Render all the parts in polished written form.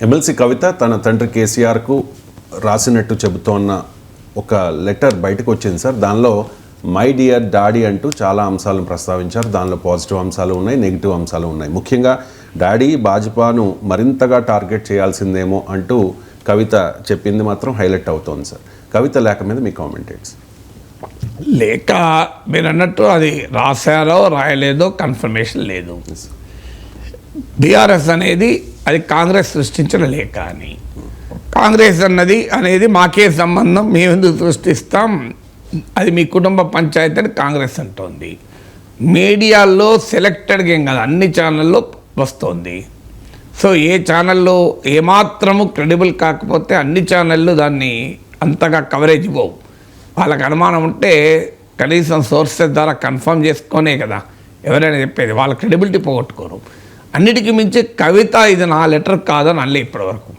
MLC కవిత తన తండ్రి కేసీఆర్కు రాసినట్టు చెబుతోన్న ఒక లెటర్ బయటకు వచ్చింది సార్. దానిలో మై డియర్ డాడీ అంటూ చాలా అంశాలను ప్రస్తావించారు. దానిలో పాజిటివ్ అంశాలు ఉన్నాయి, నెగిటివ్ అంశాలు ఉన్నాయి. ముఖ్యంగా డాడీ భాజపాను మరింతగా టార్గెట్ చేయాల్సిందేమో అంటూ కవిత చెప్పింది మాత్రం హైలైట్ అవుతోంది సార్. కవిత లేఖ మీద మీ కామెంట్ ఏంటి? లేఖ మీరు అన్నట్టు అది రాశారో రాయలేదో కన్ఫర్మేషన్ లేదు. బీఆర్ఎస్ అనేది అది కాంగ్రెస్ సృష్టించిన లేఖ అని, కాంగ్రెస్ అనేది మాకే సంబంధం, మేమెందుకు సృష్టిస్తాం, అది మీ కుటుంబ పంచాయతీ అని కాంగ్రెస్ అంటోంది. మీడియాలో సెలెక్టెడ్గా ఏం కాదు, అన్ని ఛానల్లో వస్తుంది. సో ఏ ఛానల్లో ఏమాత్రము క్రెడిబుల్ కాకపోతే అన్ని ఛానళ్ళు దాన్ని అంతగా కవరేజ్ ఇవ్వవు. వాళ్ళకి అనుమానం ఉంటే కనీసం సోర్సెస్ ద్వారా కన్ఫర్మ్ చేసుకొనే కదా ఎవరైనా చెప్పేది, వాళ్ళ క్రెడిబిలిటీ పోగొట్టుకోరు. అన్నిటికీ మించి కవిత ఇది నా లెటర్ కాదని అనలే ఇప్పటివరకు.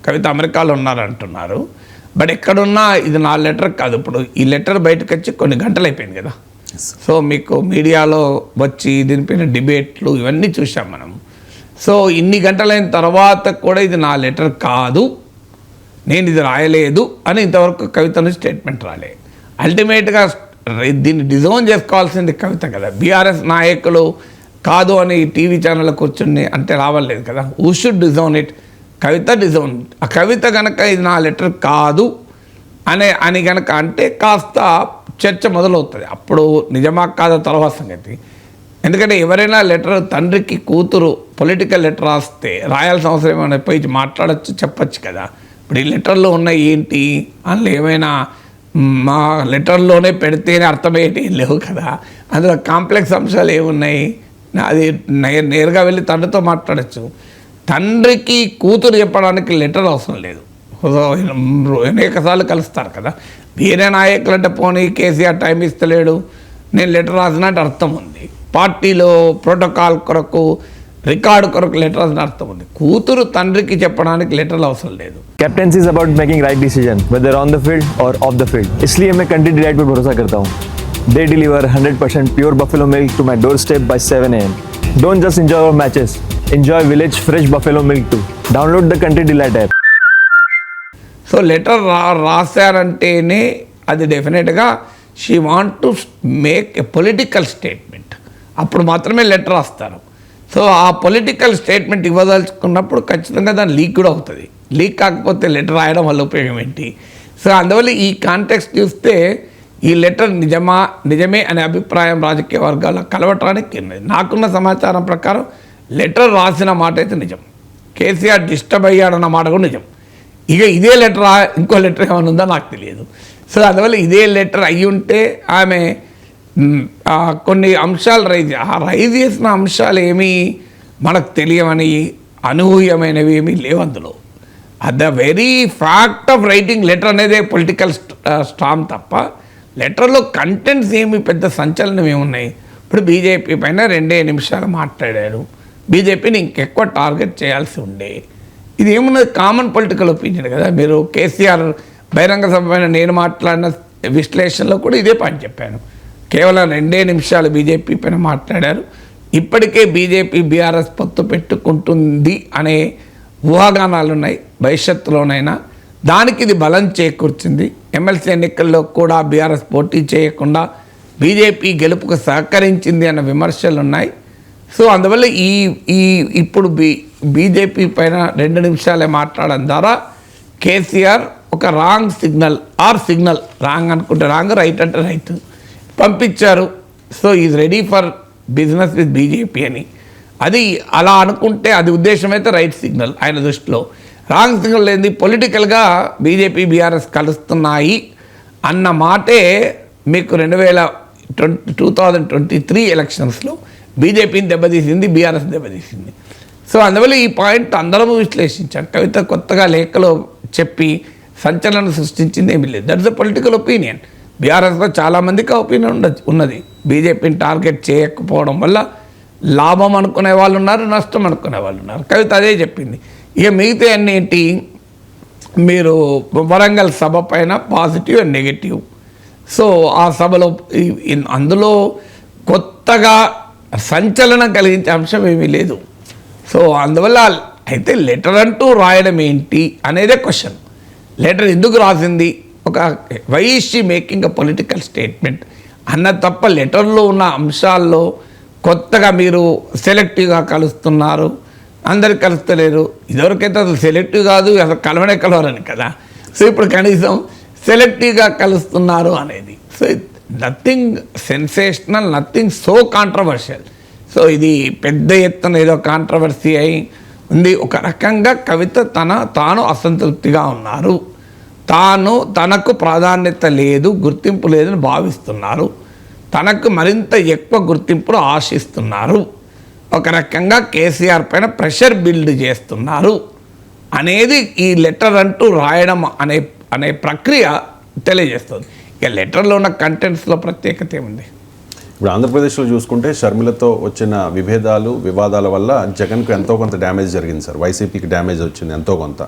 కవిత అమెరికాలో ఉన్నారంటున్నారు, బట్ ఎక్కడున్నా ఇది నా లెటర్ కాదు. ఇప్పుడు ఈ లెటర్ బయటకు వచ్చి కొన్ని గంటలు అయిపోయింది కదా. సో మీకు మీడియాలో వచ్చి దీనిపైన డిబేట్లు ఇవన్నీ చూసాం మనం. సో ఇన్ని గంటలైన తర్వాత కూడా ఇది నా లెటర్ కాదు, నేను ఇది రాయలేదు అని ఇంతవరకు కవిత నుంచి స్టేట్మెంట్ రాలే. అల్టిమేట్గా దీన్ని డిజోన్ చేసుకోవాల్సింది కవిత కదా. బీఆర్ఎస్ నాయకులు కాదు అని టీవీ ఛానల్లో కూర్చుని అంటే రావలేదు కదా. Who should disown it? Kavitha disown. ఆ కవిత కనుక ఇది నా లెటర్ కాదు అని కనుక అంటే కాస్త చర్చ మొదలవుతుంది. అప్పుడు నిజమా కాదా తర్వాత సంగతి. ఎందుకంటే ఎవరైనా లెటర్ తండ్రికి కూతురు పొలిటికల్ లెటర్ రాస్తే రాయాల్సిన అవసరం ఏమైనా పోయి మాట్లాడచ్చు, చెప్పచ్చు కదా. ఇప్పుడు ఈ లెటర్లో ఉన్నాయి ఏంటి, అందులో ఏమైనా మా లెటర్లోనే పెడితేనే అర్థమయ్యేటి లేవు కదా. అందులో కాంప్లెక్స్ అంశాలు ఏమున్నాయి? అది నేరుగా వెళ్ళి తండ్రితో మాట్లాడచ్చు. తండ్రికి కూతురు చెప్పడానికి లెటర్ అవసరం లేదు. అనేకసార్లు కలుస్తారు కదా. వేరే నాయకులు అంటే పోనీ కేసీఆర్ టైం ఇస్తలేడు, నేను లెటర్ రాసినట్టు అర్థం ఉంది. పార్టీలో ప్రోటోకాల్ కొరకు రికార్డు కొరకు లెటర్ రాసిన అర్థం ఉంది. కూతురు తండ్రికి చెప్పడానికి లెటర్లు అవసరం లేదు. Captaincy is about making right decision whether on the field और ऑफ द फील्ड. इसलिए मैं कंट्री डिलाइट पर भरोसा करता हूँ. They deliver 100% pure buffalo milk to my doorstep by 7 AM. Don't just enjoy our matches. Enjoy village fresh buffalo milk too. Download the Country Delight app. So letter రాశారంటేనే అది డెఫినెట్గా she want to make a political statement. అప్పుడు మాత్రమే letter రాస్తారు. So ఆ political statement ఇవ్వదలుచుకున్నప్పుడు ఖచ్చితంగా దాని leak కూడా అవుతుంది. లీక్ కాకపోతే లెటర్ రాయడం వల్ల ఉపయోగం ఏంటి? సో అందువల్ల ఈ కాంటెక్స్ట్ చూస్తే ఈ లెటర్ నిజమే అనే అభిప్రాయం రాజకీయ వర్గాల్లో కలవటానికి నాకున్న సమాచారం ప్రకారం లెటర్ రాసిన మాట అయితే నిజం. కేసీఆర్ డిస్టర్బ్ అయ్యాడన్న మాట కూడా నిజం. ఇక ఇదే లెటర్ ఇంకో లెటర్ ఏమైనా ఉందో నాకు తెలియదు. సో అందువల్ల ఇదే లెటర్ అయ్యి ఉంటే ఆమె కొన్ని అంశాలు రైజ్ చేసిన అంశాలు ఏమీ మనకు తెలియవని అనూహ్యమైనవి ఏమీ లేవు అందులో. The very fact of writing letter అనేదే పొలిటికల్ స్ట్రాంగ్ తప్ప లెటర్లో కంటెంట్స్ ఏమి పెద్ద సంచలనం ఏమున్నాయి? ఇప్పుడు బీజేపీ పైన 2 నిమిషాలు మాట్లాడారు. బీజేపీని ఇంకెక్కువ టార్గెట్ చేయాల్సి ఉండే. ఇది ఏమున్నది, కామన్ పొలిటికల్ ఒపీనియన్ కదా. మీరు కేసీఆర్ బహిరంగ సభ పైన నేను మాట్లాడిన విశ్లేషణలో కూడా ఇదే పాయింట్ చెప్పాను. కేవలం 2 నిమిషాలు బీజేపీ పైన మాట్లాడారు. ఇప్పటికే బీజేపీ బీఆర్ఎస్ పొత్తు పెట్టుకుంటుంది అనే ఊహాగానాలు ఉన్నాయి. భవిష్యత్తులోనైనా దానికి ఇది బలం చేకూర్చింది. ఎమ్మెల్సీ ఎన్నికల్లో కూడా బీఆర్ఎస్ పోటీ చేయకుండా బీజేపీ గెలుపుకు సహకరించింది అన్న విమర్శలు ఉన్నాయి. సో అందువల్ల ఇప్పుడు బీజేపీ పైన 2 నిమిషాలే మాట్లాడడం ద్వారా కేసీఆర్ ఒక రాంగ్ సిగ్నల్ రాంగ్ అనుకుంటే రాంగ్, రైట్ అంటే రైట్ పంపించారు. So is ready for business with BJP అని. అది అలా అనుకుంటే అది ఉద్దేశం అయితే రైట్ సిగ్నల్ ఆయన దృష్టిలో. రాంగ్ సిగ్నల్ ఏంది, పొలిటికల్గా బీజేపీ బీఆర్ఎస్ కలుస్తున్నాయి అన్న మాటే మీకు 2023 ఎలక్షన్స్లో బీజేపీని దెబ్బతీసింది, బీఆర్ఎస్ దెబ్బతీసింది. సో అందువల్ల ఈ పాయింట్ అందరము విశ్లేషించారు. కవిత కొత్తగా లేఖలో చెప్పి సంచలనం సృష్టించింది ఏమీ లేదు. That is a political opinion. బీఆర్ఎస్లో చాలామందికి ఒపీనియన్ ఉన్నది. బీజేపీని టార్గెట్ చేయకపోవడం వల్ల లాభం అనుకునే వాళ్ళు ఉన్నారు, నష్టం అనుకునే వాళ్ళు ఉన్నారు. కవిత అదే చెప్పింది. ఇక మిగతా అన్నింటి మీరు వరంగల్ సభ పైన పాజిటివ్ అండ్ నెగిటివ్. సో ఆ సభలో అందులో కొత్తగా సంచలనం కలిగించే అంశం ఏమీ లేదు. సో అందువల్ల అయితే లెటర్ అంటూ రాయడం ఏంటి అనేదే క్వశ్చన్. లెటర్ ఎందుకు రాసింది, ఒక why is she making a political statement అన్న తప్ప లెటర్లో ఉన్న అంశాల్లో కొత్తగా మీరు సెలెక్టివ్గా కలుస్తున్నారు, అందరు కలుస్తలేరు. ఇదివరకైతే అసలు సెలెక్టివ్ కాదు, అసలు కలవరని కదా. సో ఇప్పుడు కనీసం సెలెక్టివ్గా కలుస్తున్నారు అనేది. So nothing sensational, nothing so controversial. So ఇది పెద్ద ఎత్తున ఏదో కాంట్రవర్సీ అయి ఉంది. ఒక రకంగా కవిత తాను అసంతృప్తిగా ఉన్నారు, తనకు ప్రాధాన్యత లేదు, గుర్తింపు లేదని భావిస్తున్నారు, తనకు మరింత ఎక్కువ గుర్తింపును ఆశిస్తున్నారు, ఒక రకంగా కేసీఆర్ పైన ప్రెషర్ బిల్డ్ చేస్తున్నారు అనేది ఈ లెటర్ అంటూ రాయడం అనే ప్రక్రియ తెలియజేస్తుంది. ఇక లెటర్లో ఉన్న కంటెంట్స్లో ప్రత్యేకత ఏముంది? ఇప్పుడు ఆంధ్రప్రదేశ్లో చూసుకుంటే షర్మిలతో వచ్చిన వివాదాల వల్ల జగన్కు ఎంతో కొంత డ్యామేజ్ జరిగింది సార్. వైసీపీకి డ్యామేజ్ వచ్చింది ఎంతో కొంత.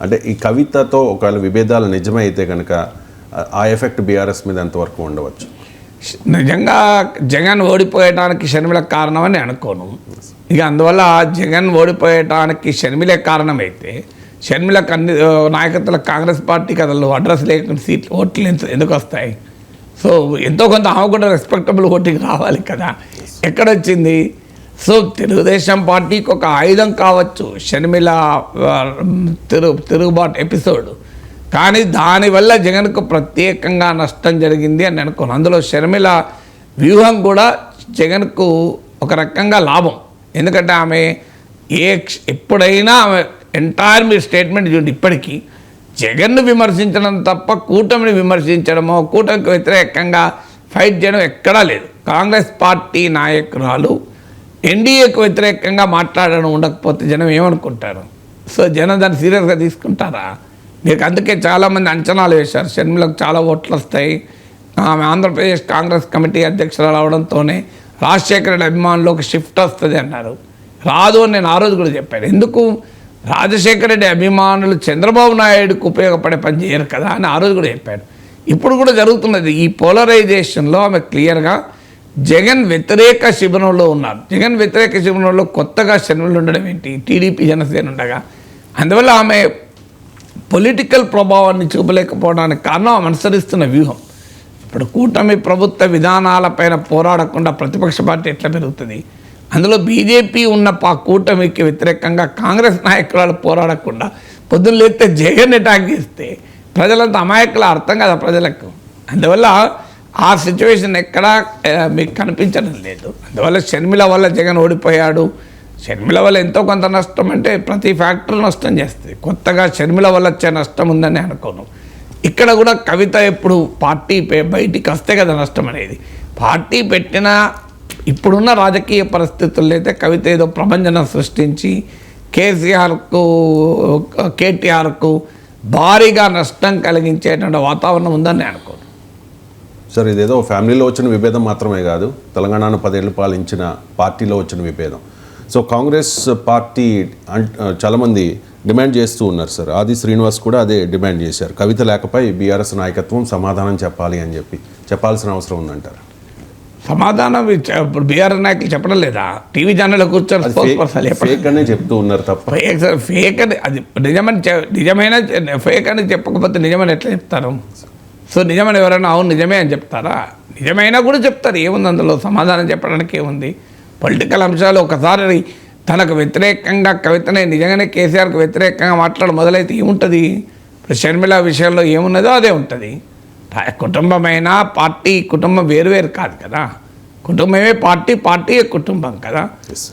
అంటే ఈ కవితతో ఒకవేళ విభేదాలు నిజమే అయితే కనుక ఆ ఎఫెక్ట్ బీఆర్ఎస్ మీద ఎంతవరకు ఉండవచ్చు? నిజంగా జగన్ ఓడిపోయటానికి షర్మిల కారణమని అనుకోను. ఇక అందువల్ల జగన్ ఓడిపోయటానికి షర్మిలే కారణమైతే షర్మిలకు అన్ని నాయకత్వాల కాంగ్రెస్ పార్టీకి అసలు అడ్రస్ లేకుండా సీట్లు ఓట్లు ఎందుకు వస్తాయి? సో ఎంతో కొంత ఆమె కూడా రెస్పెక్టబుల్ ఓటింగ్ రావాలి కదా. ఎక్కడొచ్చింది? సో తెలుగుదేశం పార్టీకి ఒక ఆయుధం కావచ్చు షర్మిల తిరుగుబాటు ఎపిసోడ్, కానీ దానివల్ల జగన్కు ప్రత్యేకంగా నష్టం జరిగింది అని అనుకోను. అందులో షర్మిల వ్యూహం కూడా జగన్కు ఒక రకంగా లాభం. ఎందుకంటే ఆమె ఎప్పుడైనా ఆమె ఎంటైర్ మీ స్టేట్మెంట్ చూడండి, ఇప్పటికీ జగన్ను విమర్శించడం తప్ప కూటమిని విమర్శించడమో కూటమికి వ్యతిరేకంగా ఫైట్ చేయడం ఎక్కడా లేదు. కాంగ్రెస్ పార్టీ నాయకురాలు ఎన్డీఏకు వ్యతిరేకంగా మాట్లాడడం ఉండకపోతే జనం ఏమనుకుంటారు? సో జనం దాన్ని సీరియస్గా తీసుకుంటారా? మీకు అందుకే చాలామంది అంచనాలు వేశారు షర్మిలకు చాలా ఓట్లు వస్తాయి, ఆమె ఆంధ్రప్రదేశ్ కాంగ్రెస్ కమిటీ అధ్యక్షురాలు అవడంతోనే రాజశేఖర రెడ్డి అభిమానులకు షిఫ్ట్ వస్తుంది అన్నారు. రాదు అని నేను ఆ రోజు కూడా చెప్పాను. ఎందుకు? రాజశేఖర రెడ్డి అభిమానులు చంద్రబాబు నాయుడుకు ఉపయోగపడే పని చేయరు కదా అని ఆ రోజు కూడా చెప్పాను. ఇప్పుడు కూడా జరుగుతున్నది ఈ పోలరైజేషన్లో ఆమె క్లియర్గా జగన్ వ్యతిరేక శిబిరంలో ఉన్నారు. జగన్ వ్యతిరేక శిబిరంలో కొత్తగా షర్మిలు ఉండడం ఏంటి? టీడీపీ జనసేన ఉండగా. అందువల్ల ఆమె పొలిటికల్ ప్రభావాన్ని చూపలేకపోవడానికి కారణం ఆమె అనుసరిస్తున్న వ్యూహం. ఇప్పుడు కూటమి ప్రభుత్వ విధానాలపైన పోరాడకుండా ప్రతిపక్ష పార్టీ ఎట్లా పెరుగుతుంది? అందులో బీజేపీ ఉన్న కూటమికి వ్యతిరేకంగా కాంగ్రెస్ నాయకురాలు పోరాడకుండా పొద్దున్న లేస్తే జగన్ అటాక్ చేస్తే ప్రజలంతా అమాయకుల అర్థం కదా ప్రజలకు. అందువల్ల ఆ సిచ్యువేషన్ ఎక్కడా మీకు కనిపించడం లేదు. అందువల్ల షర్మిల వల్ల జగన్ ఓడిపోయాడు. షర్మిల వల్ల ఎంతో కొంత నష్టం అంటే ప్రతి ఫ్యాక్టరీ నష్టం చేస్తుంది. కొత్తగా షర్మిల వల్ల వచ్చే నష్టం ఉందని అనుకోను. ఇక్కడ కూడా కవిత ఎప్పుడు పార్టీ బయటికి వస్తే కదా నష్టం అనేది. పార్టీ పెట్టిన ఇప్పుడున్న రాజకీయ పరిస్థితుల్లో అయితే కవిత ఏదో ప్రభంజనం సృష్టించి కేటీఆర్కు భారీగా నష్టం కలిగించేటువంటి వాతావరణం ఉందని అనుకోను. సార్ ఇదేదో ఫ్యామిలీలో వచ్చిన విభేదం మాత్రమే కాదు, తెలంగాణను 10 ఏళ్ళు పాలించిన పార్టీలో వచ్చిన విభేదం. సో కాంగ్రెస్ పార్టీ చాలామంది డిమాండ్ చేస్తూ ఉన్నారు సార్. ఆది శ్రీనివాస్ కూడా అదే డిమాండ్ చేశారు. కవిత లేకపోయి బీఆర్ఎస్ నాయకత్వం సమాధానం చెప్పాలి అని చెప్పాల్సిన అవసరం ఉందంటారు. సమాధానం ఇప్పుడు బీఆర్ఎస్ నాయకులు చెప్పడం లేదా? టీవీ ఛానల్లో కూర్చొని ఫేక్ అనే చెప్తూ ఉన్నారు తప్ప ఫేక్ అని అది నిజమైన ఫేక్ అని చెప్పకపోతే నిజమని ఎట్లా చెప్తారు? సో నిజమని ఎవరైనా అవును నిజమే అని చెప్తారా? నిజమైనా కూడా చెప్తారు. ఏముంది అందులో? సమాధానం చెప్పడానికి ఏముంది? పొలిటికల్ అంశాలు ఒకసారి తనకు వ్యతిరేకంగా కవితనే నిజంగానే కేసీఆర్కు వ్యతిరేకంగా మాట్లాడడం మొదలైతే ఏముంటుంది? ఇప్పుడు షర్మిల విషయంలో ఏమున్నదో అదే ఉంటుంది. కుటుంబమైనా పార్టీ కుటుంబం వేరువేరు కాదు కదా. కుటుంబమే పార్టీ, పార్టీయే కుటుంబం కదా.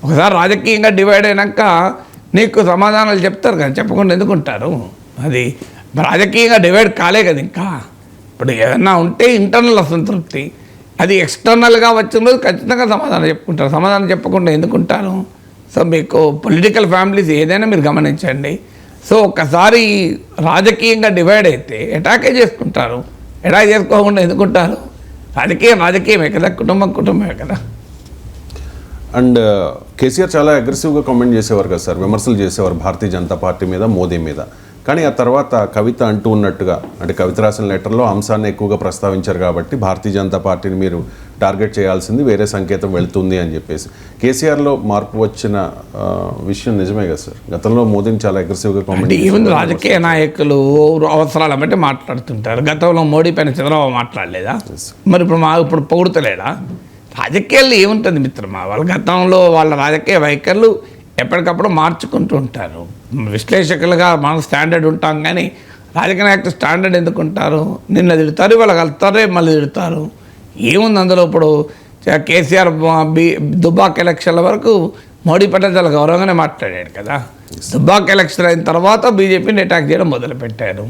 ఒకసారి రాజకీయంగా డివైడ్ అయినాక నీకు సమాధానాలు చెప్తారు కదా, చెప్పకుండా ఎందుకుంటారు? అది రాజకీయంగా డివైడ్ కాలే కదా ఇంకా. ఇప్పుడు ఏదన్నా ఉంటే ఇంటర్నల్ అసంతృప్తి, అది ఎక్స్టర్నల్గా వచ్చిన రోజు ఖచ్చితంగా సమాధానం చెప్పుకుంటారు. సమాధానం చెప్పకుండా ఎందుకుంటారు? సో మీకు పొలిటికల్ ఫ్యామిలీస్ ఏదైనా మీరు గమనించండి. సో ఒక్కసారి రాజకీయంగా డివైడ్ అయితే అటాకే చేసుకుంటారు. అటాక్ చేసుకోకుండా ఎందుకుంటారు? రాజకీయమే కదా, కుటుంబమే కదా. అండ్ కేసీఆర్ చాలా అగ్రెసివ్గా కామెంట్ చేసేవారు కదా సార్, విమర్శలు చేసేవారు భారతీయ జనతా పార్టీ మీద, మోదీ మీద. కానీ ఆ తర్వాత కవిత అంటూ ఉన్నట్టుగా, అంటే కవిత రాసిన లెటర్లో అంశాన్ని ఎక్కువగా ప్రస్తావించారు కాబట్టి భారతీయ జనతా పార్టీని మీరు టార్గెట్ చేయాల్సింది, వేరే సంకేతం వెళ్తుంది అని చెప్పేసి. కేసీఆర్లో మార్పు వచ్చిన విషయం నిజమే కదా సార్? గతంలో మోదీని చాలా అగ్రెసివ్గా కామెంట్ ఈవెన్ రాజకీయ నాయకులు అవసరాల బట్టి మాట్లాడుతుంటారు. గతంలో మోడీ పైన చంద్రబాబు మాట్లాడలేదా? మరి ఇప్పుడు పొగుడుతలేడా? రాజకీయాల్లో ఏముంటుంది మిత్రమా, వాళ్ళ గతంలో వాళ్ళ రాజకీయ వైఖరులు ఎప్పటికప్పుడు మార్చుకుంటూ ఉంటారు. విశ్లేషకులుగా మనం స్టాండర్డ్ ఉంటాం, కానీ రాజకీయ నాయకులు స్టాండర్డ్ ఎందుకు ఉంటారు? నిన్న తిడతారు, ఇవాళ కలుతారే మళ్ళీ తిడతారు. ఏముంది అందులో? ఇప్పుడు కేసీఆర్ దుబ్బాక్ ఎలక్షన్ల వరకు మోడీ పట్ల చాలా గౌరవంగానే మాట్లాడాడు కదా. దుబ్బాక్ ఎలక్షన్ అయిన తర్వాత బీజేపీని అటాక్ చేయడం మొదలుపెట్టారు.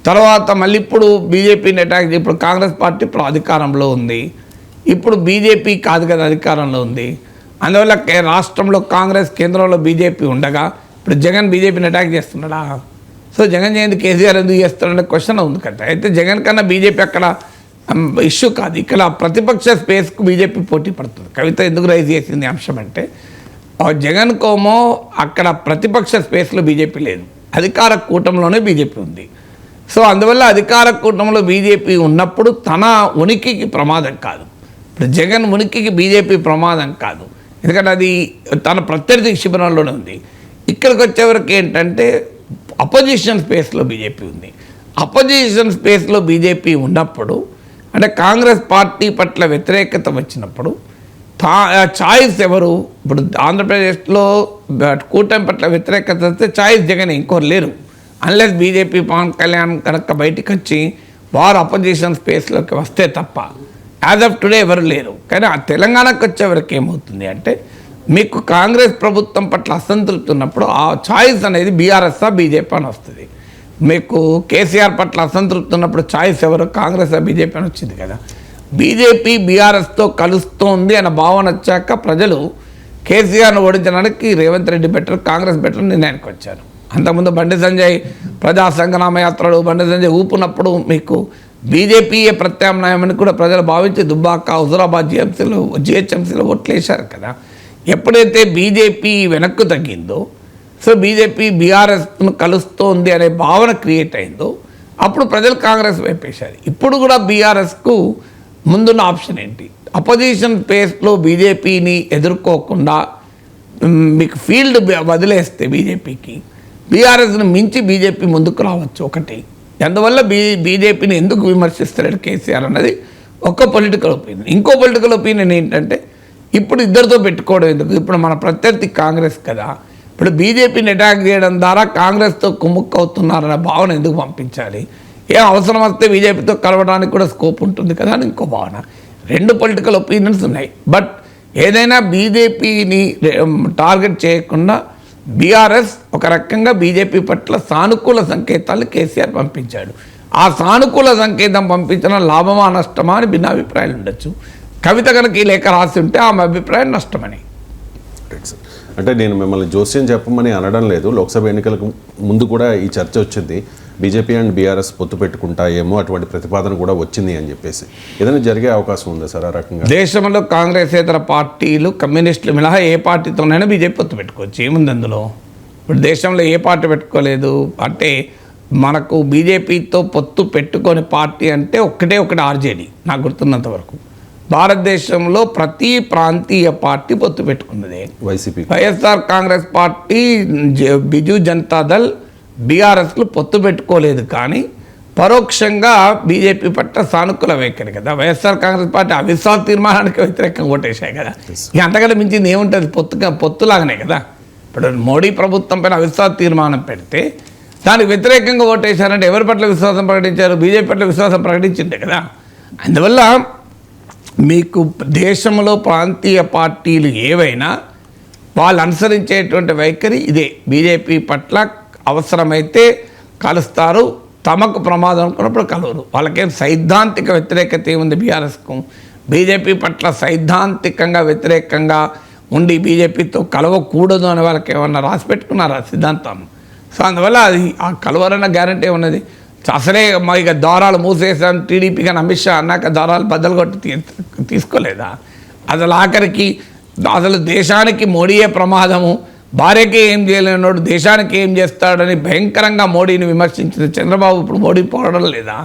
తర్వాత మళ్ళీ ఇప్పుడు బీజేపీని అటాక్ చేసి, ఇప్పుడు కాంగ్రెస్ పార్టీ ఇప్పుడు అధికారంలో ఉంది, ఇప్పుడు బీజేపీ కాదు కదా అధికారంలో ఉంది. అందువల్ల రాష్ట్రంలో కాంగ్రెస్, కేంద్రంలో బీజేపీ ఉండగా ఇప్పుడు జగన్ బీజేపీని అటాక్ చేస్తున్నాడా? సో జగన్ చేయండి కేసీఆర్ ఎందుకు చేస్తాడనే క్వశ్చన్ ఉంది కదా. అయితే జగన్ కన్నా బీజేపీ అక్కడ ఇష్యూ కాదు. ఇక్కడ ప్రతిపక్ష స్పేస్కు బీజేపీ పోటీ పడుతుంది. కవిత ఎందుకు రైజ్ చేసింది అంశం అంటే, జగన్ కోమో అక్కడ ప్రతిపక్ష స్పేస్లో బీజేపీ లేదు, అధికార కూటమిలోనే బీజేపీ ఉంది. సో అందువల్ల అధికార కూటమిలో బీజేపీ ఉన్నప్పుడు తన ఉనికికి ప్రమాదం కాదు. ఇప్పుడు జగన్ ఉనికికి బీజేపీ ప్రమాదం కాదు, ఎందుకంటే అది తన ప్రత్యర్థి శిబిరంలోనే ఉంది. ఇక్కడికి వచ్చేవరకు ఏంటంటే అపోజిషన్ స్పేస్లో బీజేపీ ఉంది. అపోజిషన్ స్పేస్లో బీజేపీ ఉన్నప్పుడు, అంటే కాంగ్రెస్ పార్టీ పట్ల వ్యతిరేకత వచ్చినప్పుడు చాయిస్ ఎవరు? ఇప్పుడు ఆంధ్రప్రదేశ్లో కూటమి పట్ల వ్యతిరేకత వస్తే చాయిస్ జగన్, ఇంకోరు లేరు. అన్లెస్ బీజేపీ పవన్ కళ్యాణ్ కనుక బయటికి వచ్చి వారు అపోజిషన్ స్పేస్లోకి వస్తే తప్ప యాజ్ ఆఫ్ టుడే ఎవరు లేరు. కానీ ఆ తెలంగాణకు వచ్చేవరకు ఏమవుతుంది అంటే, మీకు కాంగ్రెస్ ప్రభుత్వం పట్ల అసంతృప్తి ఉన్నప్పుడు ఆ చాయిస్ అనేది బీఆర్ఎస్ఆ బీజేపీ అని వస్తుంది. మీకు కేసీఆర్ పట్ల అసంతృప్తి ఉన్నప్పుడు చాయిస్ ఎవరు? కాంగ్రెస్ బీజేపీ అని వచ్చింది కదా. బీజేపీ బీఆర్ఎస్తో కలుస్తోంది అన్న భావన వచ్చాక ప్రజలు కేసీఆర్ను ఓడించడానికి రేవంత్ రెడ్డి బెటర్, కాంగ్రెస్ బెటర్ నిర్ణయానికి వచ్చారు. అంతకుముందు బండి సంజయ్ ప్రజా సంగ్రామ యాత్రలు, బండి సంజయ్ ఊపునప్పుడు మీకు బీజేపీయే ప్రత్యామ్నాయమని కూడా ప్రజలు భావించి దుబ్బాక, హుజురాబాద్ జిహెచ్ఎంసీలో ఓట్లు వేశారు కదా. ఎప్పుడైతే బీజేపీ వెనక్కు తగ్గిందో, సో బీజేపీ బీఆర్ఎస్ను కలుస్తోంది అనే భావన క్రియేట్ అయిందో, అప్పుడు ప్రజలు కాంగ్రెస్ వైపు వేశారు. ఇప్పుడు కూడా బీఆర్ఎస్కు ముందున్న ఆప్షన్ ఏంటి? అపోజిషన్ స్పేస్లో బీజేపీని ఎదుర్కోకుండా మీకు ఫీల్డ్ వదిలేస్తే బీజేపీకి, బీఆర్ఎస్ను మించి బీజేపీ ముందుకు రావచ్చు ఒకటి. అందువల్ల బీజేపీని ఎందుకు విమర్శిస్తాడు కేసీఆర్ అన్నది ఒక పొలిటికల్ ఒపీనియన్. ఇంకో పొలిటికల్ ఒపీనియన్ ఏంటంటే, ఇప్పుడు ఇద్దరితో పెట్టుకోవడం ఎందుకు? ఇప్పుడు మన ప్రత్యర్థి కాంగ్రెస్ కదా, ఇప్పుడు బీజేపీని అటాక్ చేయడం ద్వారా కాంగ్రెస్తో కుమ్ముక్కు అవుతున్నారన్న భావన ఎందుకు పంపించాలి? ఏం అవసరం వస్తే బీజేపీతో కలవడానికి కూడా స్కోప్ ఉంటుంది కదా అని ఇంకో భావన. రెండు పొలిటికల్ ఒపీనియన్స్ ఉన్నాయి. బట్ ఏదైనా బీజేపీని టార్గెట్ చేయకుండా బీఆర్ఎస్ ఒక రకంగా బీజేపీ పట్ల సానుకూల సంకేతాలు కేసీఆర్ పంపించాడు. ఆ సానుకూల సంకేతం పంపించడం లాభమా నష్టమా అని భిన్నాభిప్రాయాలు ఉండొచ్చు. కవిత కనుక ఈ లేఖ రాసి ఉంటే ఆమె అభిప్రాయం నష్టమని. అంటే నేను మిమ్మల్ని జోస్యం చెప్పమని అనడం లేదు. లోక్సభ ఎన్నికలకు ముందు కూడా ఈ చర్చ వచ్చింది, బీజేపీ అండ్ బీఆర్ఎస్ పొత్తు పెట్టుకుంటాయేమో, అటువంటి ప్రతిపాదన కూడా వచ్చింది అని చెప్పేసి. ఏదైనా జరిగే అవకాశం ఉందా సార్ ఆ రకంగా? దేశంలో కాంగ్రెసేతర పార్టీలు, కమ్యూనిస్టులు మినహా ఏ పార్టీతోనైనా బీజేపీ పొత్తు పెట్టుకోవచ్చు. ఏముంది అందులో? ఇప్పుడు దేశంలో ఏ పార్టీ పెట్టుకోలేదు. అంటే మనకు బీజేపీతో పొత్తు పెట్టుకొని పార్టీ అంటే ఒకటి ఆర్జేడీ, నాకు గుర్తున్నంత వరకు. భారతదేశంలో ప్రతి ప్రాంతీయ పార్టీ పొత్తు పెట్టుకున్నదే. వైసీపీ, వైఎస్ఆర్ కాంగ్రెస్ పార్టీ, బిజు జనతాదళ్, బీఆర్ఎస్లు పొత్తు పెట్టుకోలేదు. కానీ పరోక్షంగా బీజేపీ పట్ల సానుకూల వైఖరి కదా. వైఎస్ఆర్ కాంగ్రెస్ పార్టీ అవిశ్వాస తీర్మానానికి వ్యతిరేకంగా ఓటేశాయి కదా. ఇక అంతకంటే మించింది ఏముంటుంది? పొత్తులాగానే కదా. ఇప్పుడు మోడీ ప్రభుత్వం పైన అవిశ్వాస తీర్మానం పెడితే దానికి వ్యతిరేకంగా ఓటేశారంటే ఎవరి పట్ల విశ్వాసం ప్రకటించారు? బీజేపీ పట్ల విశ్వాసం ప్రకటించిందే కదా. అందువల్ల మీకు దేశంలో ప్రాంతీయ పార్టీలు ఏవైనా వాళ్ళు అనుసరించేటువంటి వైఖరి ఇదే. బీజేపీ పట్ల అవసరమైతే కలుస్తారు, తమకు ప్రమాదం అనుకున్నప్పుడు కలవరు. వాళ్ళకేం సైద్ధాంతిక వ్యతిరేకత ఏముంది బీఆర్ఎస్కు? బీజేపీ పట్ల సైద్ధాంతికంగా వ్యతిరేకంగా ఉండి బీజేపీతో కలవకూడదు అని వాళ్ళకి ఏమన్నా రాసి పెట్టుకున్నారా సిద్ధాంతం? సో అందువల్ల అది ఆ కలవరన్న గ్యారంటీ ఉన్నది. అసలే మా ఇక దారాలు మూసేసాం టీడీపీ కానీ అమిత్ షా అన్నాక దారాలు బద్దలు కొట్టి తీసుకోలేదా? అసలు ఆఖరికి అసలు దేశానికి మోడీయే ప్రమాదము, భార్యకి ఏం చేయలేనోడు దేశానికి ఏం చేస్తాడని భయంకరంగా మోడీని విమర్శించిన చంద్రబాబు ఇప్పుడు మోడీ పోవడం లేదా?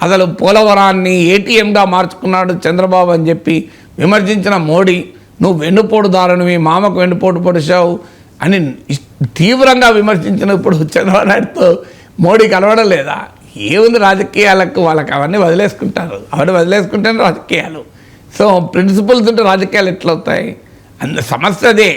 అసలు పోలవరాన్ని ఏటీఎంగా మార్చుకున్నాడు చంద్రబాబు అని చెప్పి విమర్శించిన మోడీ, నువ్వు వెన్నుపోటుదారుని, మీ మామకు వెన్నుపోటు పొడిచావు అని తీవ్రంగా విమర్శించిన ఇప్పుడు చంద్రబాబు నాయుడుతో మోడీ కలవడం లేదా? ఏముంది రాజకీయాలకు, వాళ్ళకి అవన్నీ వదిలేసుకుంటారు, అవన్నీ వదిలేసుకుంటేనే రాజకీయాలు. సో ప్రిన్సిపల్స్ ఉంటే రాజకీయాలు ఎట్లవుతాయి? సమస్య అదే.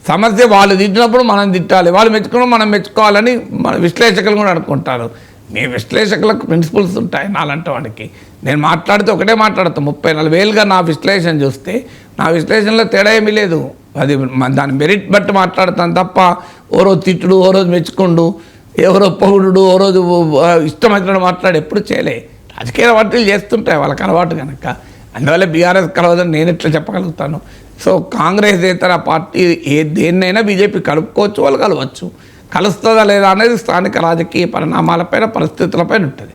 సమస్య వాళ్ళు తిట్టినప్పుడు మనం తిట్టాలి, వాళ్ళు మెచ్చుకున్నప్పుడు మనం మెచ్చుకోవాలని మన విశ్లేషకులు కూడా అనుకుంటారు. మీ విశ్లేషకులకు ప్రిన్సిపల్స్ ఉంటాయి. నాలంటే వాడికి నేను మాట్లాడితే ఒకటే మాట్లాడతాను. 34 ఏళ్ళుగా నా విశ్లేషణ చూస్తే నా విశ్లేషణలో తేడా ఏమీ లేదు. అది దాని మెరిట్ బట్టి మాట్లాడతాను తప్ప ఓ రోజు తిట్టుడు, ఓ రోజు మెచ్చుకుండు, ఎవరో పొగుడు, ఓ రోజు ఇష్టమైనట్టు మాట్లాడి ఎప్పుడు చేయలే. రాజకీయ పార్టీలు చేస్తుంటాయి వాళ్ళకి అలవాటు కనుక. అందువల్ల బీఆర్ఎస్ కలవదని నేను ఎట్లా చెప్పగలుగుతాను? సో కాంగ్రెస్ ఇతర పార్టీ దేన్నైనా బీజేపీ కలుపుకోవచ్చు, వాళ్ళు కలవచ్చు. కలుస్తుందా లేదా అనేది స్థానిక రాజకీయ పరిణామాలపైన, పరిస్థితులపైన ఉంటుంది.